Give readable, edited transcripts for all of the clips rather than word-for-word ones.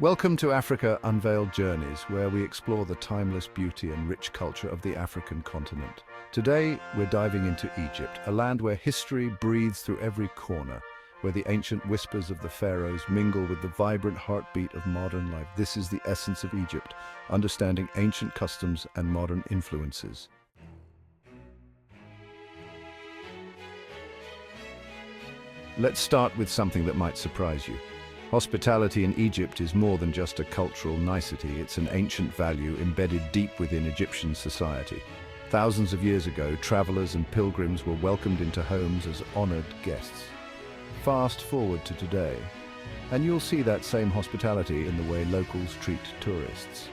Welcome to Africa Unveiled Journeys, where we explore the timeless beauty and rich culture of the African continent. Today, we're diving into Egypt, a land where history breathes through every corner, where the ancient whispers of the pharaohs mingle with the vibrant heartbeat of modern life. This is the essence of Egypt, understanding ancient customs and modern influences. Let's start with something that might surprise you. Hospitality in Egypt is more than just a cultural nicety, it's an ancient value embedded deep within Egyptian society. Thousands of years ago, travelers and pilgrims were welcomed into homes as honored guests. Fast forward to today, and you'll see that same hospitality in the way locals treat tourists.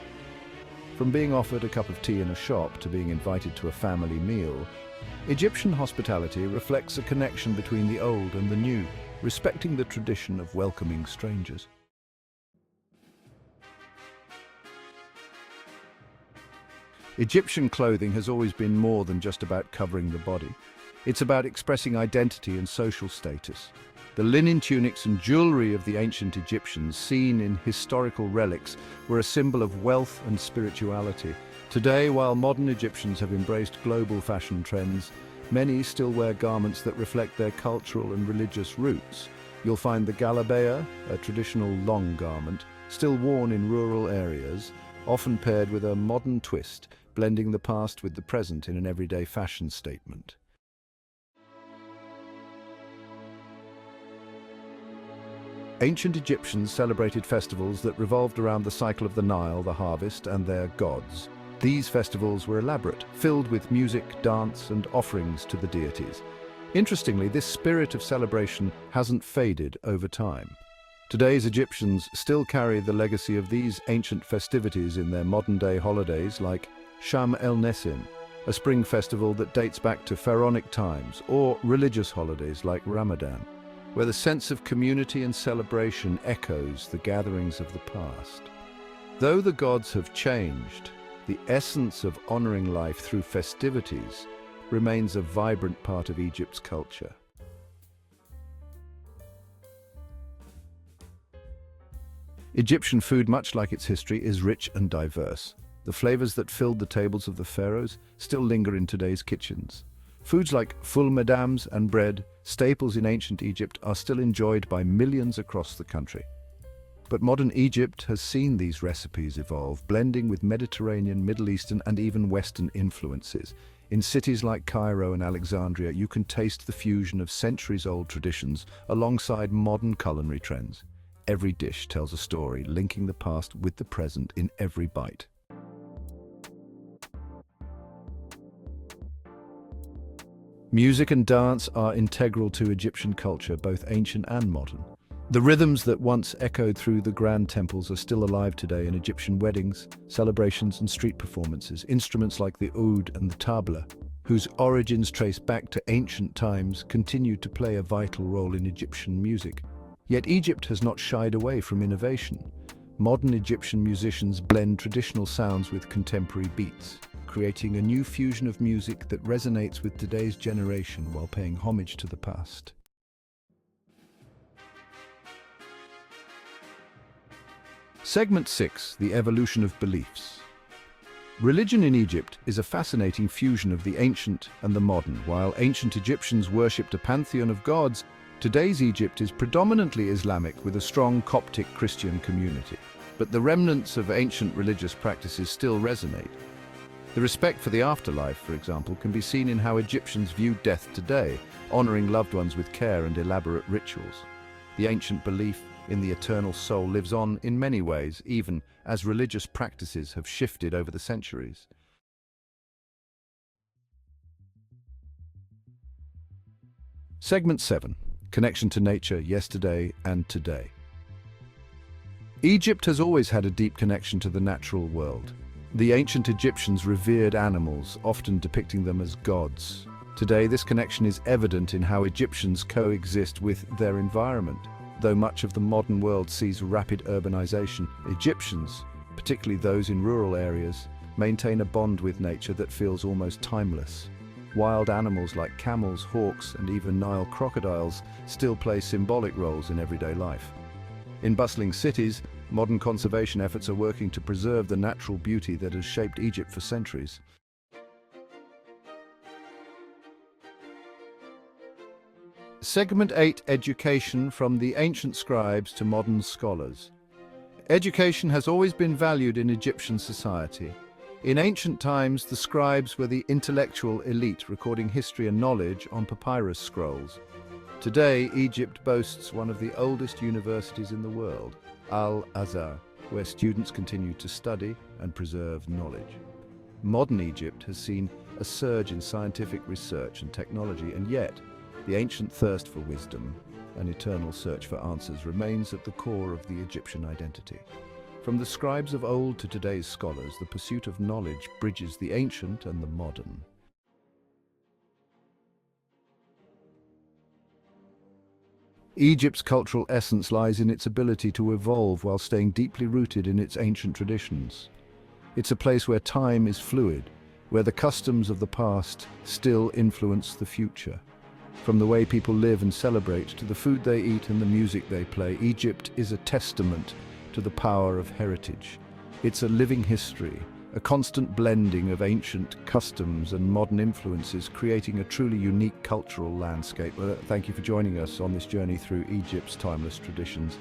From being offered a cup of tea in a shop to being invited to a family meal, Egyptian hospitality reflects a connection between the old and the new, respecting the tradition of welcoming strangers. Egyptian clothing has always been more than just about covering the body. It's about expressing identity and social status. The linen tunics and jewelry of the ancient Egyptians, seen in historical relics, were a symbol of wealth and spirituality. Today, while modern Egyptians have embraced global fashion trends, many still wear garments that reflect their cultural and religious roots. You'll find the galabeya, a traditional long garment, still worn in rural areas, often paired with a modern twist, blending the past with the present in an everyday fashion statement. Ancient Egyptians celebrated festivals that revolved around the cycle of the Nile, the harvest, and their gods. These festivals were elaborate, filled with music, dance, and offerings to the deities. Interestingly, this spirit of celebration hasn't faded over time. Today's Egyptians still carry the legacy of these ancient festivities in their modern-day holidays like Sham el-Nessim, a spring festival that dates back to pharaonic times, or religious holidays like Ramadan, where the sense of community and celebration echoes the gatherings of the past. Though the gods have changed, the essence of honoring life through festivities remains a vibrant part of Egypt's culture. Egyptian food, much like its history, is rich and diverse. The flavors that filled the tables of the pharaohs still linger in today's kitchens. Foods like ful medams and bread, staples in ancient Egypt, are still enjoyed by millions across the country. But modern Egypt has seen these recipes evolve, blending with Mediterranean, Middle Eastern, and even Western influences. In cities like Cairo and Alexandria, you can taste the fusion of centuries-old traditions alongside modern culinary trends. Every dish tells a story, linking the past with the present in every bite. Music and dance are integral to Egyptian culture, both ancient and modern. The rhythms that once echoed through the grand temples are still alive today in Egyptian weddings, celebrations, and street performances. Instruments like the oud and the tabla, whose origins trace back to ancient times, continue to play a vital role in Egyptian music. Yet Egypt has not shied away from innovation. Modern Egyptian musicians blend traditional sounds with contemporary beats, creating a new fusion of music that resonates with today's generation while paying homage to the past. Segment 6, the evolution of beliefs. Religion in Egypt is a fascinating fusion of the ancient and the modern. While ancient Egyptians worshipped a pantheon of gods, today's Egypt is predominantly Islamic with a strong Coptic Christian community. But the remnants of ancient religious practices still resonate. The respect for the afterlife, for example, can be seen in how Egyptians view death today, honoring loved ones with care and elaborate rituals. The ancient belief in the eternal soul lives on in many ways, even as religious practices have shifted over the centuries. Segment 7. Connection to nature, yesterday and today. Egypt has always had a deep connection to the natural world. The ancient Egyptians revered animals, often depicting them as gods. Today, this connection is evident in how Egyptians coexist with their environment. Though much of the modern world sees rapid urbanization, Egyptians, particularly those in rural areas, maintain a bond with nature that feels almost timeless. Wild animals like camels, hawks, and even Nile crocodiles still play symbolic roles in everyday life. In bustling cities, Modern conservation efforts are working to preserve the natural beauty that has shaped Egypt for centuries. Segment 8: Education, from the ancient scribes to modern scholars. Education has always been valued in Egyptian society. In ancient times, the scribes were the intellectual elite, recording history and knowledge on papyrus scrolls. Today, Egypt boasts one of the oldest universities in the world, Al-Azhar, where students continue to study and preserve knowledge. Modern Egypt has seen a surge in scientific research and technology, and yet the ancient thirst for wisdom and eternal search for answers remains at the core of the Egyptian identity. From the scribes of old to today's scholars, the pursuit of knowledge bridges the ancient and the modern. Egypt's cultural essence lies in its ability to evolve while staying deeply rooted in its ancient traditions. It's a place where time is fluid, where the customs of the past still influence the future. From the way people live and celebrate to the food they eat and the music they play, Egypt is a testament to the power of heritage. It's a living history, a constant blending of ancient customs and modern influences, creating a truly unique cultural landscape. Thank you for joining us on this journey through Egypt's timeless traditions.